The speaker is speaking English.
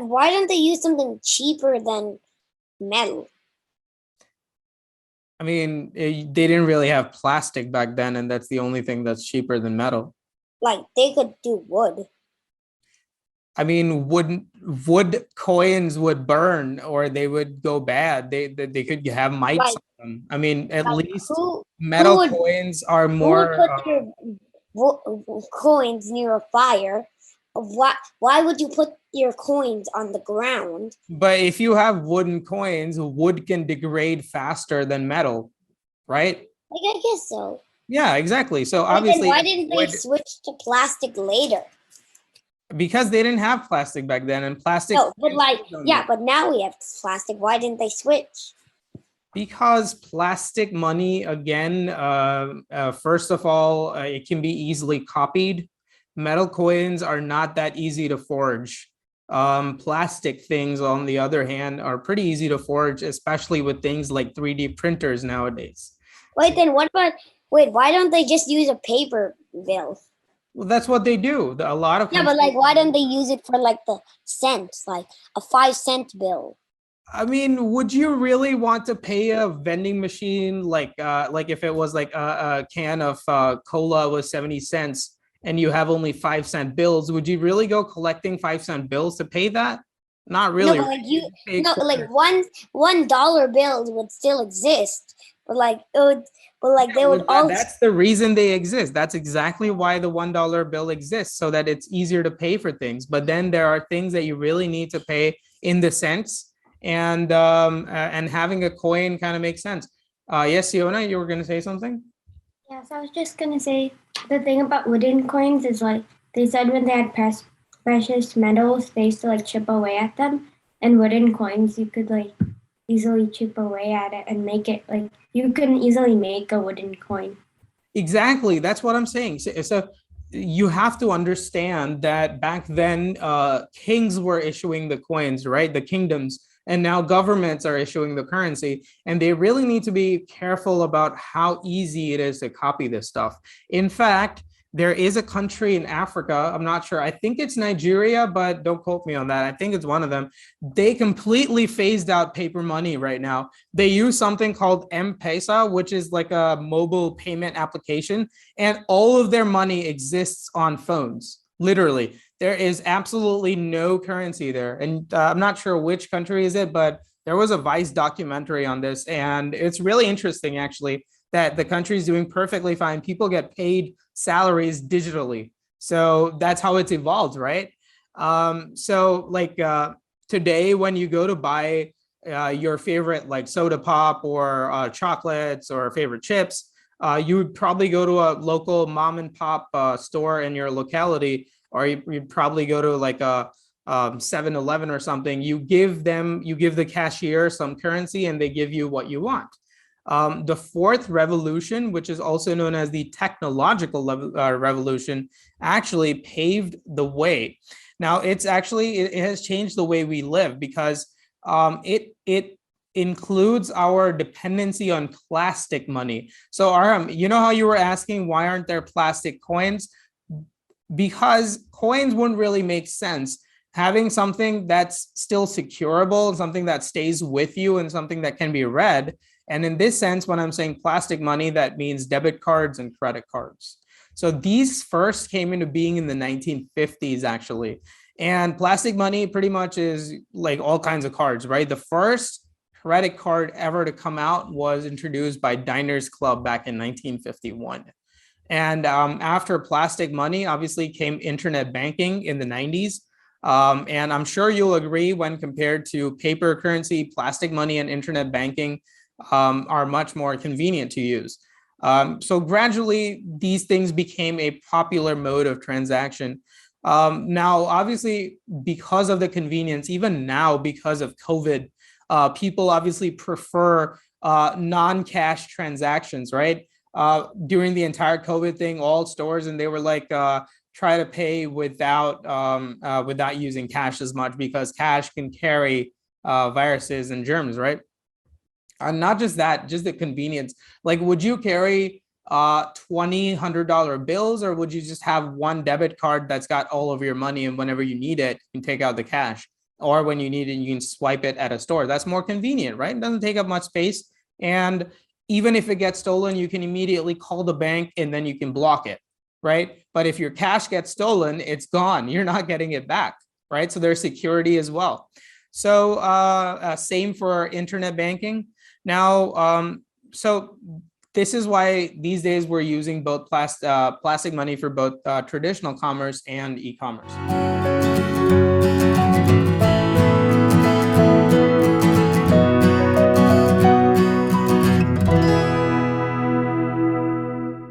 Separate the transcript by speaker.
Speaker 1: why don't they use something cheaper than metal?
Speaker 2: I mean, they didn't really have plastic back then, and that's the only thing that's cheaper than metal.
Speaker 1: Like they could do wood.
Speaker 2: I mean, wood coins would burn or they would go bad. They could have mites
Speaker 1: Like
Speaker 2: on them. I mean, at
Speaker 1: like
Speaker 2: least
Speaker 1: who
Speaker 2: metal
Speaker 1: would
Speaker 2: coins are
Speaker 1: who would
Speaker 2: more.
Speaker 1: put their coins near a fire? Why would you put your coins on the ground?
Speaker 2: But if you have wooden coins, wood can degrade faster than metal, right?
Speaker 1: Like I guess so.
Speaker 2: Yeah, exactly. So
Speaker 1: But then
Speaker 2: obviously,
Speaker 1: why
Speaker 2: if
Speaker 1: didn't they
Speaker 2: wood,
Speaker 1: switch to plastic later?
Speaker 2: because they didn't have plastic back then, and plastic
Speaker 1: No, but like
Speaker 2: don't
Speaker 1: yeah,
Speaker 2: make.
Speaker 1: but now we have plastic. Why didn't they switch?
Speaker 2: Because plastic money, again, first of all, it can be easily copied. Metal coins are not that easy to forge. Plastic things, on the other hand, are pretty easy to forge, especially with things like 3D printers nowadays.
Speaker 1: Wait, then what about why don't they just use a paper bill?
Speaker 2: Well, that's what they do. A lot of
Speaker 1: Yeah, but
Speaker 2: countries.
Speaker 1: like why don't they use it for like the cents, like a 5 cent bill?
Speaker 2: I mean, would you really want to pay a vending machine like if it was like a can of cola was 70 cents and you have only 5 cent bills? Would you really go collecting 5 cent bills to pay that? Not
Speaker 1: No,
Speaker 2: really,
Speaker 1: but
Speaker 2: right?
Speaker 1: like you
Speaker 2: Pay
Speaker 1: no like
Speaker 2: quarters.
Speaker 1: $1 bills would still exist, but like it would, but like
Speaker 2: Yeah,
Speaker 1: they would
Speaker 2: well,
Speaker 1: also
Speaker 2: that's the reason they exist. That's exactly why the $1 bill exists, so that it's easier to pay for things. But then there are things that you really need to pay in the cents, and having a coin kind of makes sense. Yes, Siona, you were going to say something?
Speaker 3: Yeah, so I was just gonna say the thing about wooden coins is like they said when they had precious metals, they used to like chip away at them, and wooden coins you could like easily chip away at it and make it like you can easily make a wooden coin.
Speaker 2: Exactly. That's what I'm saying. So you have to understand that back then, kings were issuing the coins, right? The kingdoms, and now governments are issuing the currency, and they really need to be careful about how easy it is to copy this stuff. In fact, there is a country in Africa, I'm not sure, I think it's Nigeria, but don't quote me on that. I think it's one of them. They completely phased out paper money right now. They use something called M-Pesa, which is like a mobile payment application, and all of their money exists on phones. Literally, there is absolutely no currency there. And I'm not sure which country is it, but there was a Vice documentary on this, and it's really interesting, actually, that the country is doing perfectly fine. People get paid salaries digitally. So that's how it's evolved, right? So like today, when you go to buy your favorite like soda pop or chocolates or favorite chips, you would probably go to a local mom and pop store in your locality, or you'd probably go to like a 7-Eleven or something. You give the cashier some currency and they give you what you want. The fourth revolution, which is also known as the technological revolution, actually paved the way. Now, it has changed the way we live, because it includes our dependency on plastic money. So, Arham, you know how you were asking why aren't there plastic coins? Because coins wouldn't really make sense. Having something that's still securable, something that stays with you, and something that can be read. And in this sense, when I'm saying plastic money, that means debit cards and credit cards. So these first came into being in the 1950s, actually. And plastic money pretty much is like all kinds of cards, right? The first credit card ever to come out was introduced by Diners Club back in 1951. And after plastic money, obviously came internet banking in the 90s. And I'm sure you'll agree, when compared to paper currency, plastic money and internet banking are much more convenient to use. So gradually, these things became a popular mode of transaction. Now, obviously, because of the convenience, even now, because of COVID, people obviously prefer non-cash transactions, right? During the entire COVID thing, all stores, and they were like, try to pay without using cash as much, because cash can carry viruses and germs, right? And not just that, just the convenience. Like, would you carry $100 bills, or would you just have one debit card that's got all of your money, and whenever you need it, you can take out the cash? or when you need it, you can swipe it at a store. That's more convenient, right? It doesn't take up much space. And even if it gets stolen, you can immediately call the bank and then you can block it, right? But if your cash gets stolen, it's gone. You're not getting it back, right? So there's security as well. So same for internet banking. Now, so this is why these days we're using both plastic money for both traditional commerce and e-commerce.